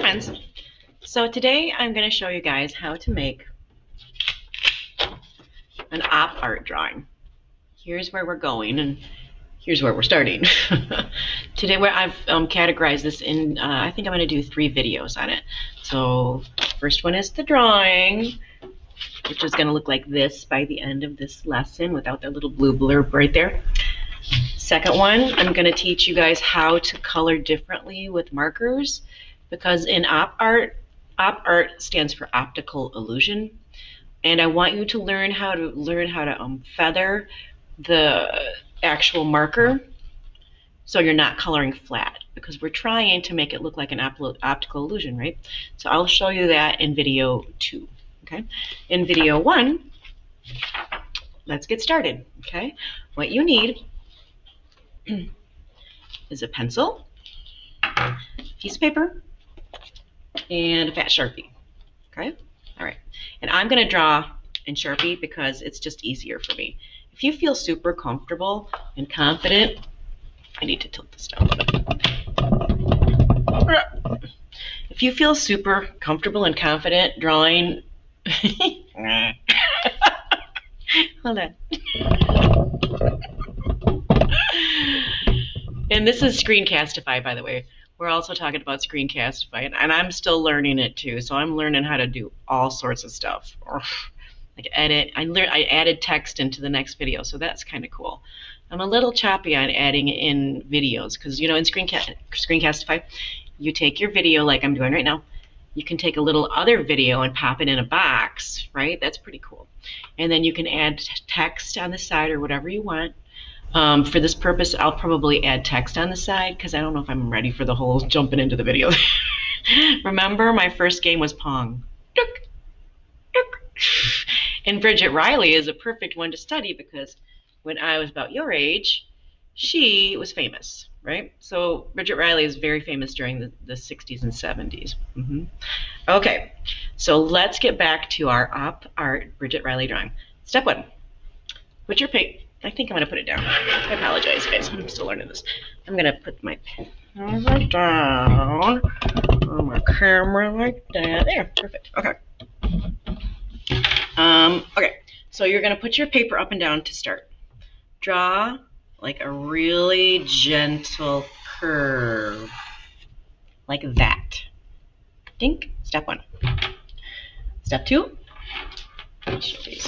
friends. So today I'm going to show you guys how to make an op art drawing. Here's where we're going and here's where we're starting. Today I've categorized this in, I think I'm going to do 3 videos on it. So first one is the drawing, which is going to look like this by the end of this lesson without that little blue blurb right there. Second one, I'm going to teach you guys how to color differently with markers, because in op art stands for optical illusion, and I want you to learn how to feather the actual marker so you're not coloring flat, because we're trying to make it look like an optical illusion, right? So I'll show you that in video 2. Okay, in video 1, let's get started. Okay, what you need is a pencil, a piece of paper, and a fat Sharpie. Okay, all right, and I'm going to draw in Sharpie because it's just easier for me. If you feel super comfortable and confident, I need to tilt this down a little bit. If you feel super comfortable and confident drawing, hold on. And this is Screencastify, by the way. We're also talking about Screencastify, and I'm still learning it too. So I'm learning how to do all sorts of stuff, like edit. I added text into the next video, so that's kind of cool. I'm a little choppy on adding in videos because, you know, in Screencastify, you take your video like I'm doing right now. You can take a little other video and pop it in a box, right? That's pretty cool. And then you can add text on the side or whatever you want. For this purpose, I'll probably add text on the side because I don't know if I'm ready for the whole jumping into the video. Remember, my first game was Pong. And Bridget Riley is a perfect one to study because when I was about your age, she was famous, right? So Bridget Riley is very famous during the 60s and 70s. Okay, so let's get back to our op art Bridget Riley drawing. Step 1, put your paper. I think I'm going to put it down. I apologize, guys. I'm still learning this. I'm going to put my pen down on my camera like that. There, perfect. Okay. Okay, so you're going to put your paper up and down to start. Draw like a really gentle curve, like that. Dink. Step 1. Step 2. Let me show these.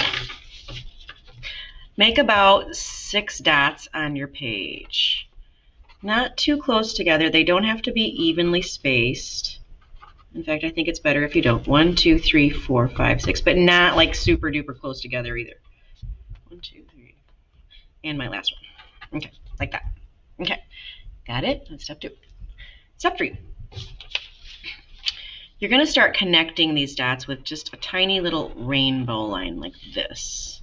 Make about 6 dots on your page. Not too close together. They don't have to be evenly spaced. In fact, I think it's better if you don't. 1, 2, 3, 4, 5, 6, but not like super duper close together either. 1, 2, 3. And my last one. Okay, like that. Okay, got it? That's step 2. Step 3. You're going to start connecting these dots with just a tiny little rainbow line like this.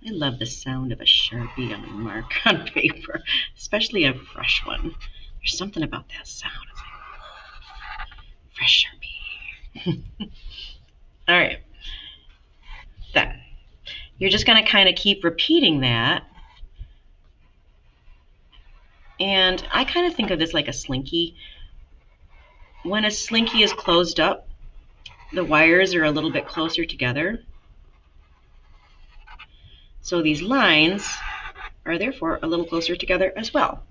I love the sound of a Sharpie on a mark on paper, especially a fresh one. There's something about that sound. It's like, fresh Sharpie. All right. Then you're just going to kind of keep repeating that. And I kind of think of this like a slinky. When a slinky is closed up, the wires are a little bit closer together. So these lines are therefore a little closer together as well,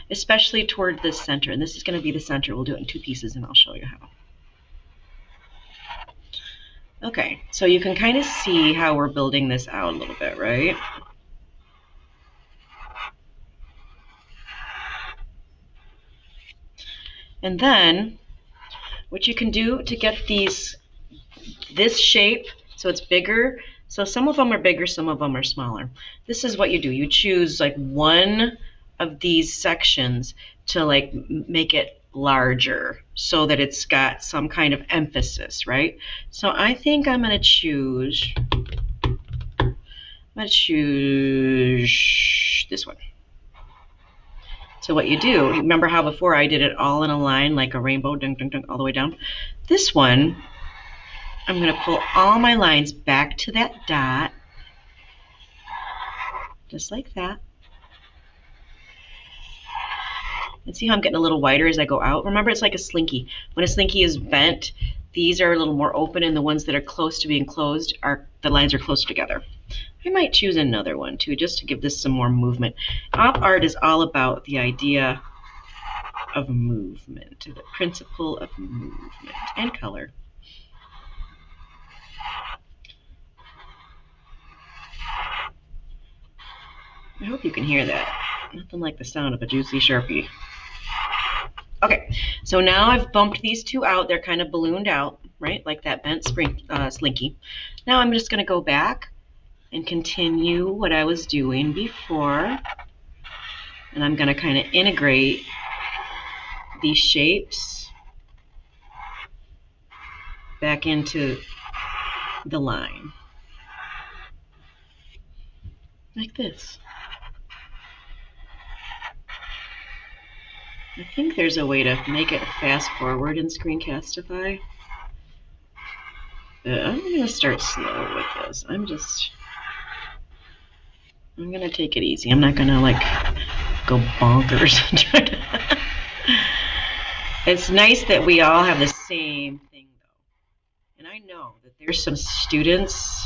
especially toward the center. And this is going to be the center. We'll do it in 2 pieces and I'll show you how. Okay, so you can kind of see how we're building this out a little bit, right? And then what you can do to get this shape so it's bigger. So some of them are bigger, some of them are smaller. This is what you do. You choose like one of these sections to like make it larger so that it's got some kind of emphasis, right? So I think I'm going to choose this one. So what you do, remember how before I did it all in a line like a rainbow, dun, dun, dun, all the way down? This one, I'm going to pull all my lines back to that dot, just like that. And see how I'm getting a little wider as I go out? Remember, it's like a slinky. When a slinky is bent, these are a little more open, and the ones that are close to being closed, the lines are closer together. I might choose another one too, just to give this some more movement. Op art is all about the idea of movement, the principle of movement and color. I hope you can hear that. Nothing like the sound of a juicy Sharpie. Okay, so now I've bumped these two out. They're kind of ballooned out, right? Like that bent slinky. Now I'm just going to go back and continue what I was doing before. And I'm going to kind of integrate these shapes back into the line. Like this. I think there's a way to make it fast forward in Screencastify. But I'm going to start slow with this. I'm going to take it easy. I'm not going to like go bonkers. It's nice that we all have the same thing though. And I know that there's some students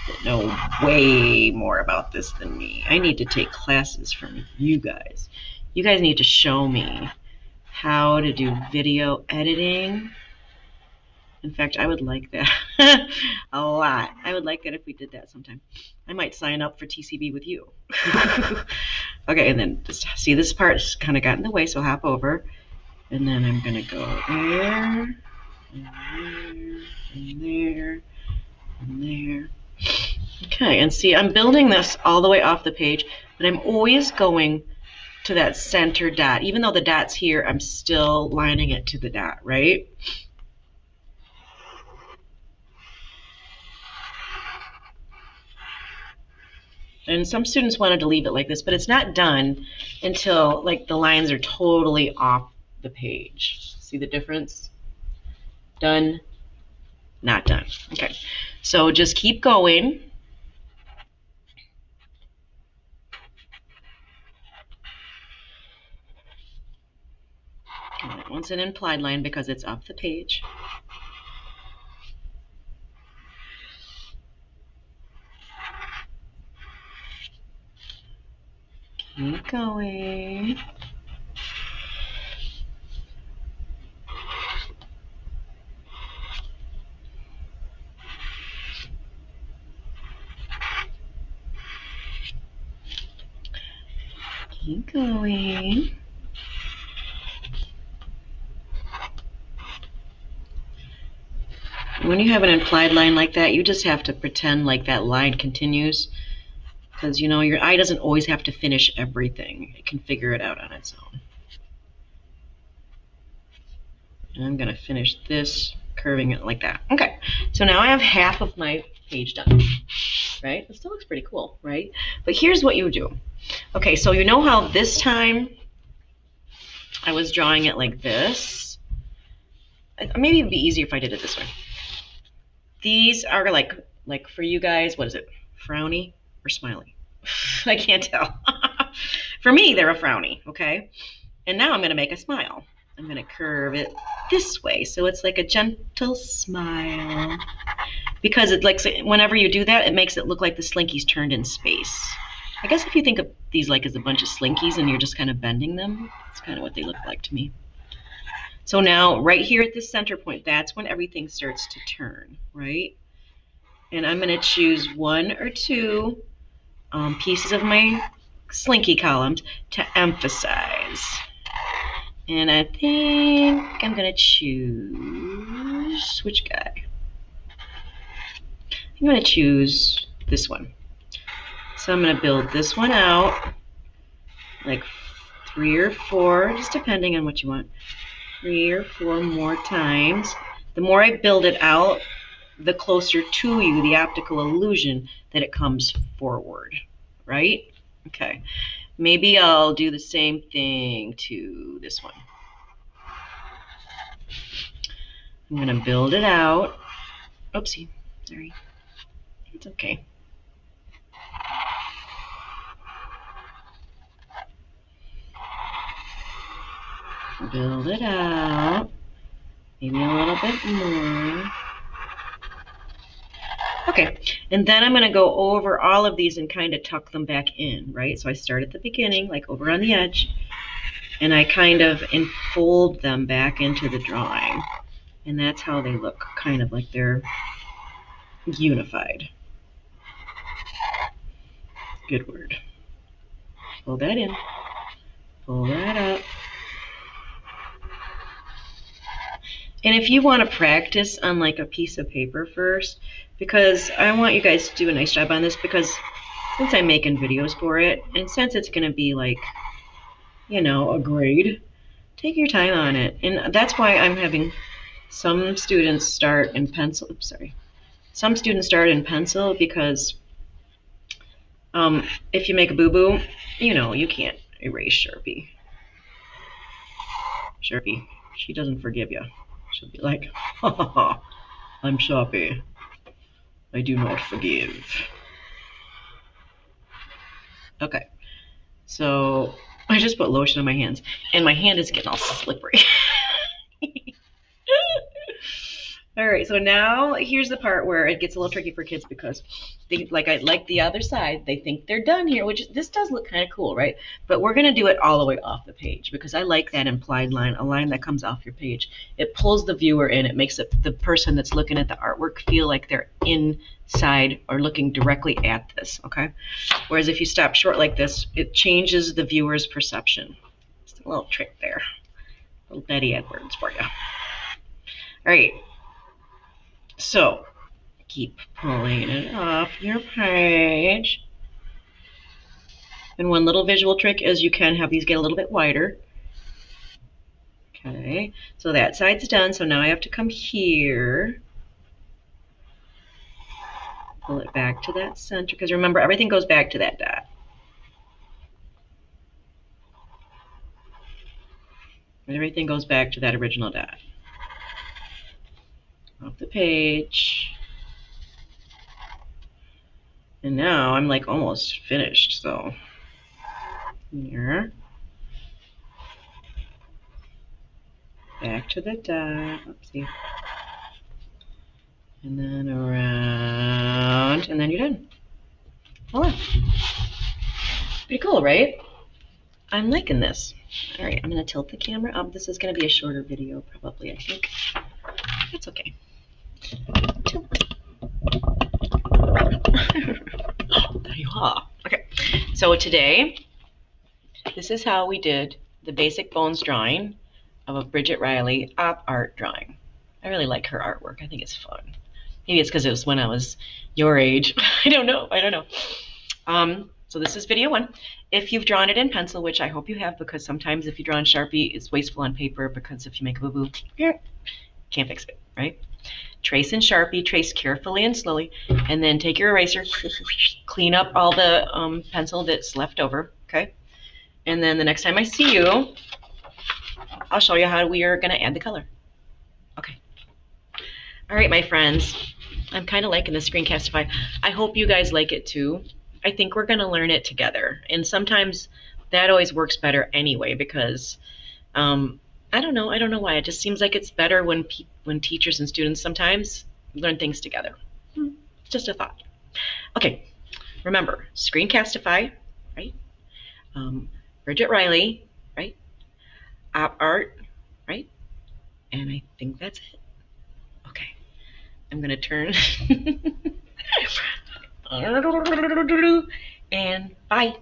that know way more about this than me. I need to take classes from you guys. You guys need to show me how to do video editing. In fact, I would like that a lot. I would like that if we did that sometime. I might sign up for TCB with you. Okay, and then just see this part's kind of got in the way, so hop over. And then I'm going to go there, and there, and there, and there. Okay, and see, I'm building this all the way off the page, but I'm always going to that center dot. Even though the dot's here, I'm still lining it to the dot, right? And some students wanted to leave it like this, but it's not done until like the lines are totally off the page. See the difference? Done, not done. Okay, so just keep going. That one's an implied line because it's off the page. Keep going. Keep going. When you have an implied line like that, you just have to pretend like that line continues, because you know your eye doesn't always have to finish everything. It can figure it out on its own. And I'm going to finish this, curving it like that. Okay, so now I have half of my page done, right? It still looks pretty cool, right? But here's what you do. Okay, so you know how this time I was drawing it like this? Maybe it'd be easier if I did it this way. These are like for you guys, what is it? Frowny or smiley? I can't tell. For me, they're a frowny, okay? And now I'm going to make a smile. I'm going to curve it this way, so it's like a gentle smile. Because it like whenever you do that, it makes it look like the slinky's turned in space. I guess if you think of these like as a bunch of slinkies and you're just kind of bending them, that's kind of what they look like to me. So now, right here at this center point, that's when everything starts to turn, right? And I'm going to choose one or two pieces of my slinky columns to emphasize. And I think I'm going to choose, which guy? I'm going to choose this one. So I'm going to build this one out, like 3 or 4, just depending on what you want. 3 or 4 more times. The more I build it out, the closer to you, the optical illusion that it comes forward, right? Okay, maybe I'll do the same thing to this one. I'm gonna build it out. Oopsie, sorry. It's okay. Build it out. Maybe a little bit more. Okay, and then I'm going to go over all of these and kind of tuck them back in, right? So I start at the beginning, like over on the edge, and I kind of enfold them back into the drawing. And that's how they look, kind of like they're unified. Good word. Pull that in. Pull that up. And if you want to practice on like a piece of paper first, because I want you guys to do a nice job on this, because since I'm making videos for it, and since it's going to be like, you know, a grade, take your time on it. And that's why I'm having some students start in pencil. Oops, sorry. Some students start in pencil because if you make a boo-boo, you know, you can't erase Sharpie. Sharpie, she doesn't forgive you. She'll be like, ha ha ha, I'm Sharpie. I do not forgive. Okay, so I just put lotion on my hands, and my hand is getting all slippery. All right, so now here's the part where it gets a little tricky for kids because they like the other side, they think they're done here, which this does look kind of cool, right? But we're gonna do it all the way off the page because I like that implied line, a line that comes off your page. It pulls the viewer in, it makes the person that's looking at the artwork feel like they're inside or looking directly at this, okay? Whereas if you stop short like this, it changes the viewer's perception. Just a little trick there. Little Betty Edwards for you. All right. So, keep pulling it off your page. And one little visual trick is you can have these get a little bit wider. Okay, so that side's done. So now I have to come here. Pull it back to that center, because remember, everything goes back to that dot. Everything goes back to that original dot. Off the page. And now I'm like almost finished, so here. Back to the dot. Oopsie. And then around, and then you're done. Voila. Pretty cool, right? I'm liking this. All right, I'm gonna tilt the camera up. This is gonna be a shorter video, probably, I think. That's okay. Tilt. There you are. Okay, so today, this is how we did the basic bones drawing of a Bridget Riley op art drawing. I really like her artwork. I think it's fun. Maybe it's because it was when I was your age. I don't know. So this is video 1. If you've drawn it in pencil, which I hope you have, because sometimes if you draw in Sharpie, it's wasteful on paper, because if you make a boo-boo, can't fix it, right? Trace in Sharpie, trace carefully and slowly, and then take your eraser, clean up all the pencil that's left over, okay? And then the next time I see you, I'll show you how we are going to add the color. Okay. All right, my friends. I'm kind of liking the Screencastify. I hope you guys like it too. I think we're going to learn it together. And sometimes that always works better anyway, because I don't know why. It just seems like it's better when teachers and students sometimes learn things together. Just a thought. Okay, remember, Screencastify, right? Bridget Riley, right? Op art, right? And I think that's it. Okay, I'm gonna turn and bye.